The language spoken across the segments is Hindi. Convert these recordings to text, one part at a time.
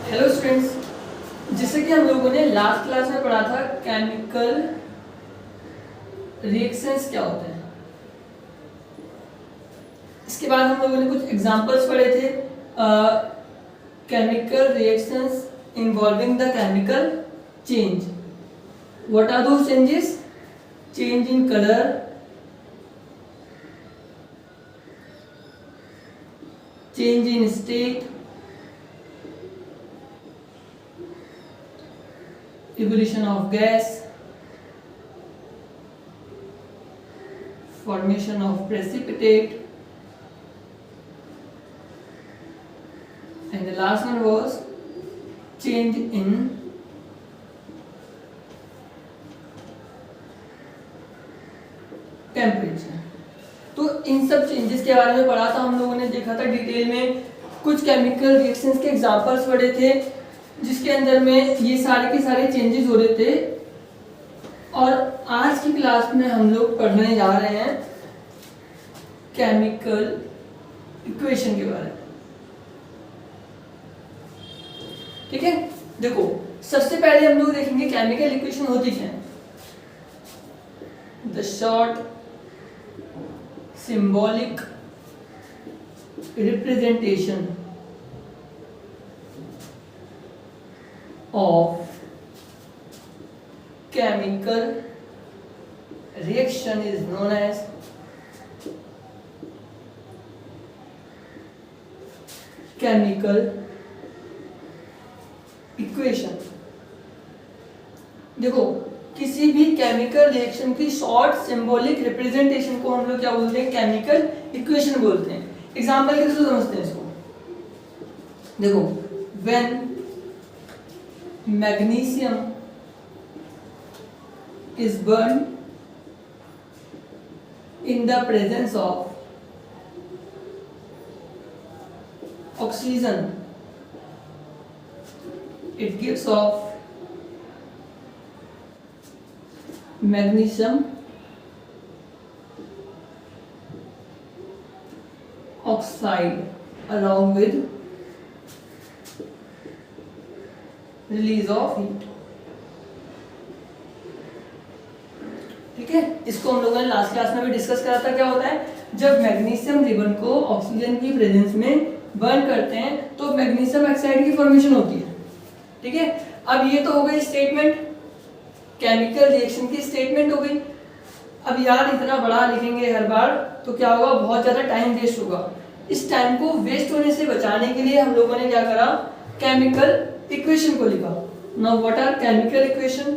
हेलो स्टूडेंट्स, जैसे कि हम लोगों ने लास्ट क्लास में पढ़ा था केमिकल रिएक्शंस क्या होते हैं। इसके बाद हम लोगों ने कुछ एग्जांपल्स पढ़े थे chemical reactions involving the chemical change. What are those changes? Change in colour, change in state, evolution of gas, formation of precipitate, and the last one was change in temperature। तो इन सब चेंजेस के बारे में पढ़ा था हम लोगों ने, देखा था डिटेल में। कुछ केमिकल रिएक्शंस के एग्जांपल्स पढ़े थे जिसके अंदर में ये सारे के सारे चेंजेस हो रहे थे। और आज की क्लास में हम लोग पढ़ने जा रहे हैं केमिकल इक्वेशन के बारे में। ठीक है, देखो सबसे पहले हम लोग देखेंगे केमिकल इक्वेशन होती क्या है। The short symbolic representation of chemical reaction is known as chemical equation। देखो किसी भी केमिकल रिएक्शन की शॉर्ट सिंबॉलिक रिप्रेजेंटेशन को हम लोग क्या बोलते हैं? केमिकल इक्वेशन बोलते हैं। एग्जांपल के थ्रू समझते हैं इसको। देखो when magnesium is burned in the presence of oxygen, it gives off magnesium oxide along with release of heat. ठीक है, इसको हम लोगों ने लास्ट क्लास में भी डिस्कस करा था। क्या होता है जब मैग्नीशियम रिबन को ऑक्सीजन की प्रेजेंस में बर्न करते हैं तो मैग्नीशियम ऑक्साइड की फॉर्मेशन होती है। ठीक है, अब ये तो हो गई स्टेटमेंट, केमिकल रिएक्शन की स्टेटमेंट हो गई। अब यार इतना बड़ा लिखेंगे हर बार तो क्या होगा, बहुत ज्यादा टाइम वेस्ट होगा। इस टाइम को वेस्ट होने से बचाने के लिए हम लोगों ने क्या करा, केमिकल इक्वेशन को लिखा। Now what are chemical equation?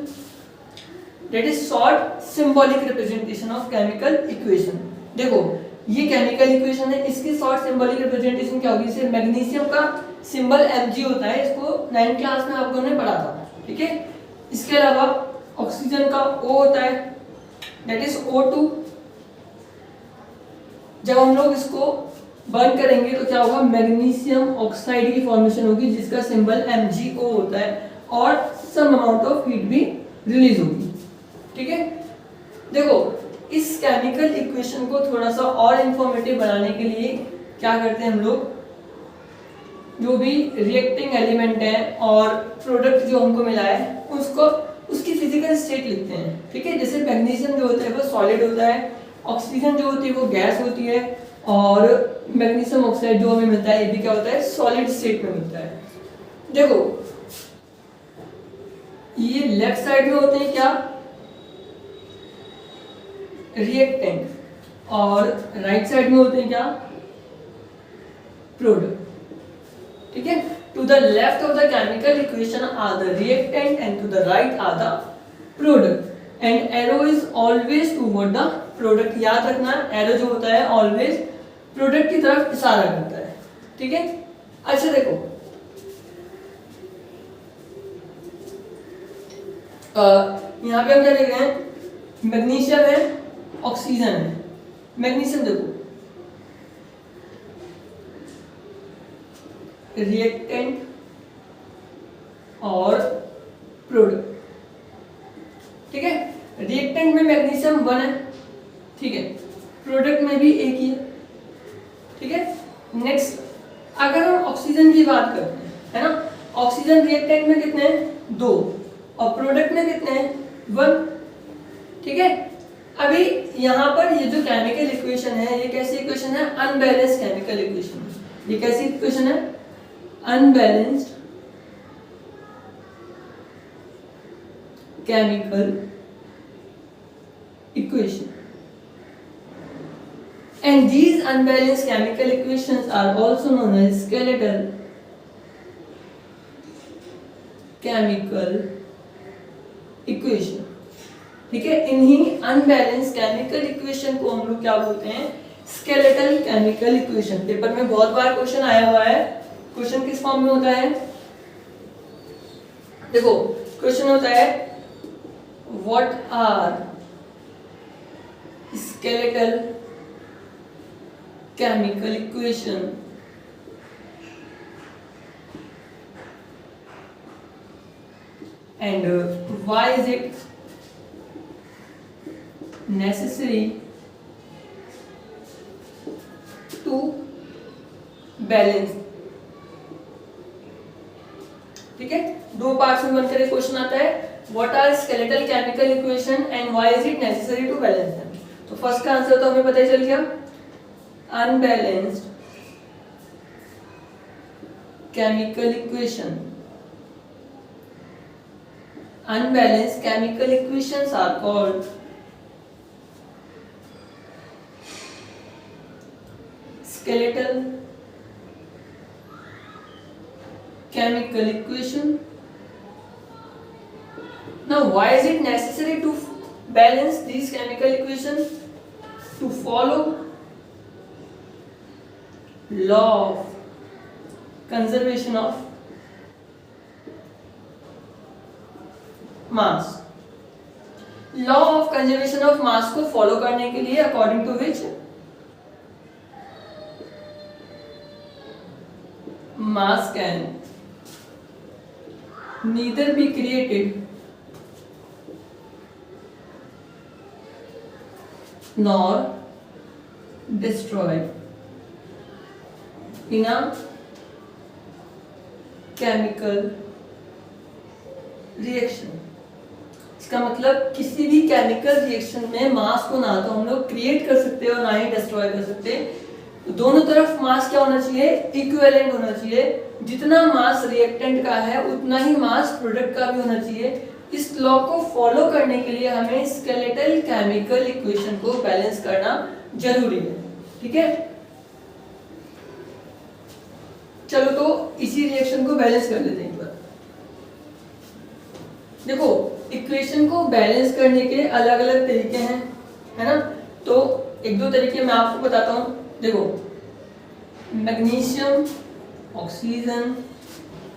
That is short symbolic representation of chemical equation. देखो ये केमिकल इक्वेशन है, इसकी शॉर्ट सिंबॉलिक रिप्रेजेंटेशन क्या होगी? जैसे मैग्नीशियम का सिंबल Mg होता है, इसको 9th क्लास में आप लोगों ने पढ़ा था। ठीक है, इसके अलावा ऑक्सीजन का O होता है, दैट इज O2। जब हम लोग इसको बर्न करेंगे तो क्या होगा, मैग्नीशियम ऑक्साइड की फॉर्मेशन होगी जिसका सिंबल MgO होता है और सम अमाउंट ऑफ हीट भी रिलीज होगी। ठीक है, देखो इस केमिकल इक्वेशन को थोड़ा सा और इंफॉर्मेटिव बनाने के लिए क्या करते हैं हम लोग, जो भी रिएक्टिंग एलिमेंट है और प्रोडक्ट जो हमको मिला है उसको उसकी फिजिकल स्टेट लिखते हैं। ठीक है, जैसे मैग्नीशियम जो होता है वो सॉलिड होता है, ऑक्सीजन जो होती है वो गैस होती है और मैग्नीशियम ऑक्साइड जो हमें मिलता है ये भी क्या होता है, सॉलिड स्टेट में मिलता है। देखो ये लेफ्ट साइड में होते हैं क्या, रिएक्टेंट, और राइट साइड में होते हैं क्या, प्रोडक्ट। ठीक है, to the left of the chemical equation are the reactant and to the right are the product and arrow is always toward the product. याद रखना एरो जो होता है ऑलवेज प्रोडक्ट की तरफ इशारा करता है। ठीक है, अच्छा देखो यहाँ पे हम क्या देख रहे हैं, मैग्नीशियम है, ऑक्सीजन है। मैग्नीशियम देखो रिएक्टेंट और प्रोडक्ट। ठीक है, रिएक्टेंट में मैग्नीशियम 1 है, ठीक है, प्रोडक्ट में भी एक ही है। ठीक है, नेक्स्ट अगर हम ऑक्सीजन की बात करते हैं, है ना, ऑक्सीजन रिएक्टेंट में कितने हैं 2 और प्रोडक्ट में कितने हैं 1, ठीक है। अभी यहाँ पर ये जो केमिकल इक्वेशन है ये कैसी इक्वेशन है, अनबैलेंस्ड केमिकल इक्वेशन। ये कैसी इक्वेशन है, unbalanced chemical equation, and these unbalanced chemical equations are also known as skeletal chemical equation, ठीक है। इन्हीं अनबैलेंस केमिकल इक्वेशन को हम लोग क्या बोलते हैं, स्केलेटल केमिकल इक्वेशन। पेपर में बहुत बार क्वेश्चन आया हुआ है। क्वेश्चन किस फॉर्म में होता है, देखो क्वेश्चन होता है what are skeletal chemical equation and why is it necessary to balance, ठीक है। दो पार्ट्स में बनकर एक क्वेश्चन आता है, what are skeletal chemical equation and why is it necessary to balance them. तो फर्स्ट का आंसर तो हमें पता ही चल गया, unbalanced chemical equation. Unbalanced chemical equations are called skeletal chemical equation. Now why is it necessary to balance these chemical equations? To follow law of conservation of mass. Law of conservation of mass को फॉलो करने के लिए according to which mass can neither be created nor destroyed in a chemical reaction। इसका मतलब किसी भी केमिकल रिएक्शन में मास को ना तो हम लोग क्रिएट कर सकते और ना ही डिस्ट्रॉय कर सकते। दोनों तरफ मास क्या होना चाहिए, इक्विवेलेंट होना चाहिए। जितना मास रिएक्टेंट का है उतना ही मास प्रोडक्ट का भी होना चाहिए। इस लॉ को फॉलो करने के लिए हमें स्केलेटल केमिकल इक्वेशन को बैलेंस करना जरूरी है, ठीक है। चलो तो इसी रिएक्शन को बैलेंस कर लेते हैं एक बार। देखो इक्वेशन को बैलेंस करने के अलग अलग तरीके हैं, है ना। तो एक दो तरीके मैं आपको बताता हूं। देखो मैग्नीशियम ऑक्सीजन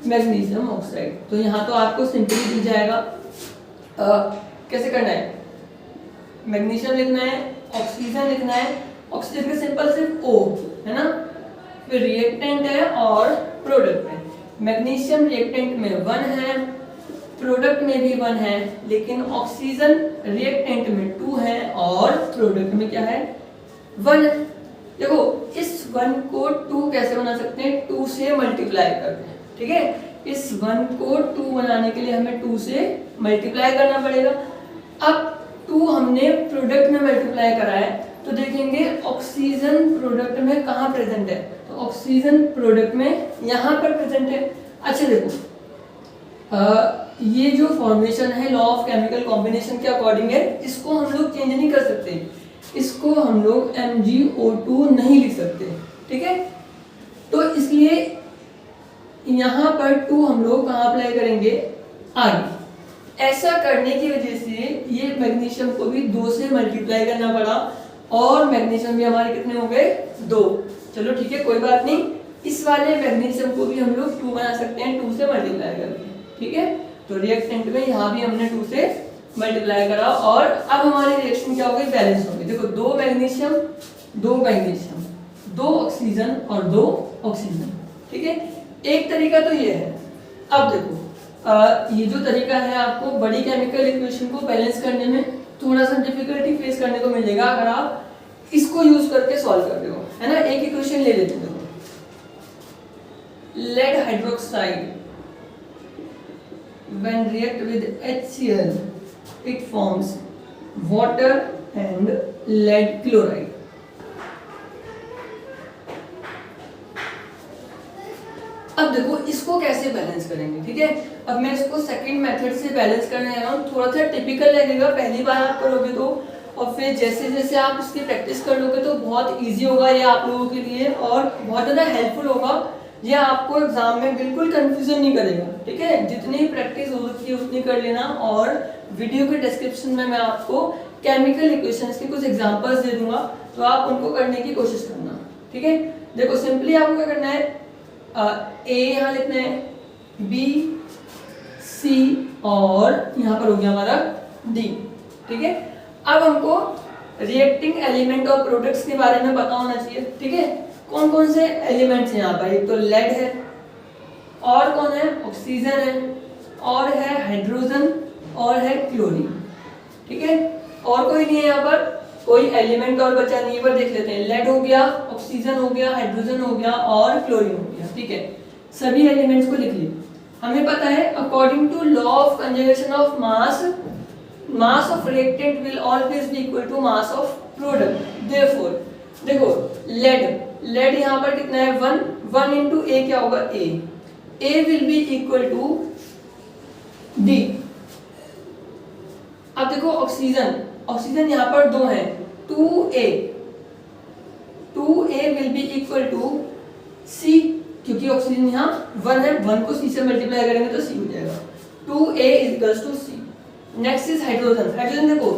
मैग्नीशियम ऑक्साइड, तो यहाँ तो आपको सिंपली दिख जाएगा। कैसे करना है, मैग्नीशियम लिखना है, ऑक्सीजन लिखना है। ऑक्सीजन का सिंपल सिर्फ O है ना, फिर रिएक्टेंट है और प्रोडक्ट है। मैग्नीशियम रिएक्टेंट में 1 है, प्रोडक्ट में भी 1 है, लेकिन ऑक्सीजन रिएक्टेंट में 2 है और प्रोडक्ट में क्या है 1 है। देखो इस 1 को 2 कैसे बना सकते हैं, 2 से मल्टीप्लाई करते हैं, ठीक है। इस 1 को 2 बनाने के लिए हमें 2 से मल्टीप्लाई करना पड़ेगा। अब 2 हमने प्रोडक्ट में मल्टीप्लाई करा है तो देखेंगे ऑक्सीजन प्रोडक्ट में कहाँ प्रेजेंट है, तो ऑक्सीजन प्रोडक्ट में यहाँ पर प्रेजेंट है। अच्छा देखो ये जो फॉर्मेशन है लॉ ऑफ केमिकल कॉम्बिनेशन के अकॉर्डिंग है, इसको हम लोग चेंज नहीं कर सकते। इसको हम लोग MgO2 नहीं लिख सकते, ठीक है। तो इसलिए यहाँ पर 2 हम लोग कहाँ अप्लाई करेंगे, आगे। ऐसा करने की वजह से ये मैग्नीशियम को भी 2 से मल्टीप्लाई करना पड़ा और मैग्नीशियम भी हमारे कितने हो गए 2। चलो ठीक है कोई बात नहीं, इस वाले मैग्नीशियम को भी हम लोग 2 बना सकते हैं 2 से मल्टीप्लाई करके, ठीक है। तो रिएक्टेंट में यहाँ भी हमने 2 से मल्टीप्लाई करा और अब हमारी रिएक्शन क्या हो गई, बैलेंस हो गई। देखो 2 मैग्नीशियम 2 मैग्नीशियम 2 ऑक्सीजन और 2 ऑक्सीजन, ठीक है। एक तरीका तो ये है। अब देखो ये जो तरीका है आपको बड़ी केमिकल इक्वेशन को बैलेंस करने में थोड़ा सा डिफिकल्टी फेस करने को मिलेगा अगर आप इसको यूज करके सॉल्व कर रहे हो, है ना। एक इक्वेशन ले लेते हैं, देखो lead hydroxide when react with HCl it forms water and lead chloride. अब देखो इसको कैसे बैलेंस करेंगे, ठीक है। अब मैं इसको सेकंड मेथड से बैलेंस करने जा रहा हूँ। थोड़ा सा टिपिकल लगेगा पहली बार आप करोगे तो, और फिर जैसे जैसे आप इसकी प्रैक्टिस कर लोगे तो बहुत इजी होगा ये आप लोगों के लिए और बहुत ज़्यादा हेल्पफुल होगा। ये आपको एग्जाम में बिल्कुल कंफ्यूजन नहीं करेगा, ठीक है। जितनी प्रैक्टिस हो सकती है उतनी कर लेना, और वीडियो के डिस्क्रिप्शन में मैं आपको केमिकल इक्वेशंस के कुछ एग्जांपल्स दे दूंगा, तो आप उनको करने की कोशिश करना, ठीक है। देखो सिंपली आपको क्या करना है, ए यहाँ लिखना है, बी सी और यहाँ पर हो गया हमारा डी, ठीक है। अब हमको रिएक्टिंग एलिमेंट और प्रोडक्ट्स के बारे में पता होना चाहिए, ठीक है। कौन कौन से एलिमेंट्स हैं यहाँ पर, एक तो लेड है, और कौन है, ऑक्सीजन है, और है हाइड्रोजन, और है क्लोरीन, ठीक है। और कोई नहीं है यहाँ पर, कोई एलिमेंट और बचा नहीं है, पर देख लेते हैं। लेड हो गया, ऑक्सीजन हो गया, हाइड्रोजन हो गया और क्लोरीन हो गया, ठीक है। सभी एलिमेंट्स को लिख लिए। हमें पता है according to law of conservation of mass, mass of reactant will always be equal to mass of product. Therefore देखो लेड यहाँ पर कितना है, 1 इंटू ए क्या होगा, A will be equal to D. अब देखो ऑक्सीजन यहाँ पर 2 है, 2a will be equal to C, क्योंकि ऑक्सीजन यहाँ 1 है, 1 को C से मल्टीप्लाई करेंगे तो C हो जाएगा, 2a is equals to C। Next is hydrogen देखो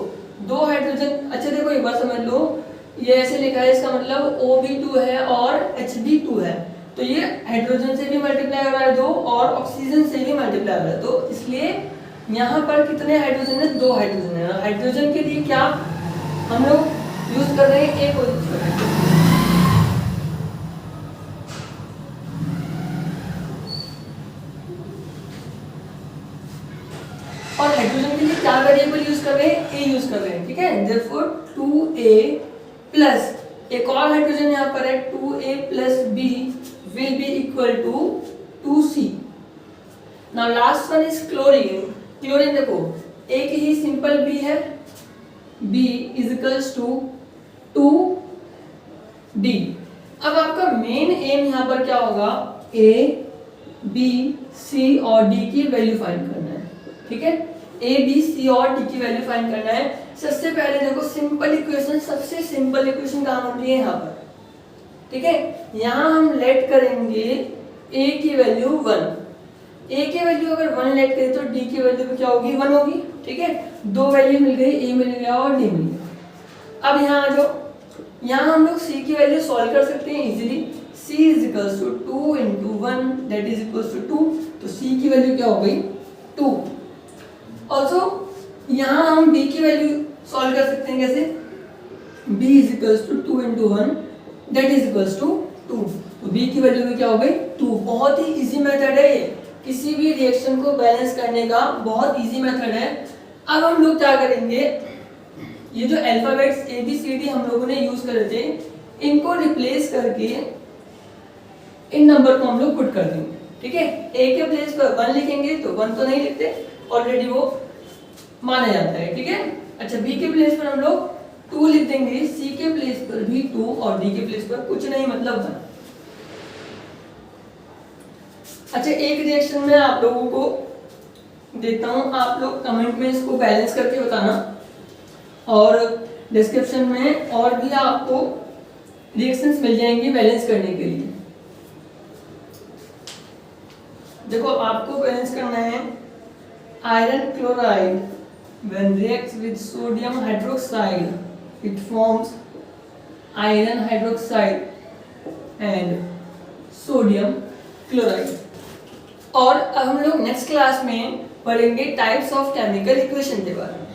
2 हाइड्रोजन, अच्छा देखो एक बार समझ लो, ये ऐसे लिखा है, इसका मतलब OB2 है और HB2 है, तो ये हाइड्रोजन से भी मल्टीप्लाई हो रहा है 2 और ऑक्सीजन से भी मल्टीप्लाई हो रहा है, तो इसलिए यहाँ पर कितने हाइड्रोजन है, 2 हाइड्रोजन है। हाइड्रोजन के लिए क्या हम लोग यूज कर रहे हैं, एक को यूज कर रहे हैं। और हाइड्रोजन के लिए क्या वेरिएबल यूज कर रहे हैं, ए यूज कर रहे हैं, ठीक है। देयरफॉर 2a प्लस एक और हाइड्रोजन यहाँ पर है, 2a plus b will be equal to 2c। Now last one is chlorine देखो एक ही सिंपल B है, B is equals to 2D। अब आपका मेन एम यहाँ पर क्या होगा, A, B, C और D की वैल्यू फाइंड करना है, ठीक है। A, B, C और D की वैल्यू फाइंड करना है। सबसे पहले देखो सिंपल इक्वेशन, सबसे सिंपल इक्वेशन कहाँ होती है, यहाँ पर, ठीक है। यहाँ हम लेट करेंगे A की वैल्यू 1, A की वैल्यू अगर 1 लेट करें तो D की वैल्यू क्या होगी, 1 होगी, ठीक है। 2 वैल्यू मिल गई, A मिल गया और D मिल गया। अब यहाँ आ जाओ, यहाँ हम लोग C की वैल्यू सॉल्व कर सकते हैं easily. C is equals to 2 into 1 that is equals to 2, तो C की वैल्यू क्या हो गई, 2। ऑल्सो यहाँ हम B की वैल्यू सॉल्व कर सकते हैं कैसे, B is equals to 2 into 1 that is equals to 2, तो B की वैल्यू क्या हो गई, 2। बहुत ही इजी मेथड है ये, किसी भी रिएक्शन को बैलेंस करने का बहुत इजी मेथड है। अब हम लोग क्या करेंगे, ये जो अल्फाबेट्स ABCD हम लोगों ने यूज करे थे, इनको रिप्लेस करके इन नंबर को हम लोग पुट कर देंगे, ठीक है। A के प्लेस पर 1 लिखेंगे तो 1 तो नहीं लिखते, ऑलरेडी वो माना जाता है, ठीक है। अच्छा B के प्लेस पर हम लोग 2 लिख देंगे, C के प्लेस पर भी 2 और D के प्लेस पर कुछ नहीं, मतलब 1। अच्छा एक रिएक्शन में आप लोगों को देता हूं, आप लोग कमेंट में इसको बैलेंस करके बताना, और डिस्क्रिप्शन में और भी आपको रिएक्शंस मिल जाएंगी बैलेंस करने के लिए। देखो आपको बैलेंस करना है iron chloride when reacts with sodium hydroxide it forms iron hydroxide and sodium chloride। और अब हम लोग नेक्स्ट क्लास में पढ़ेंगे टाइप्स ऑफ केमिकल इक्वेशन के बारे में।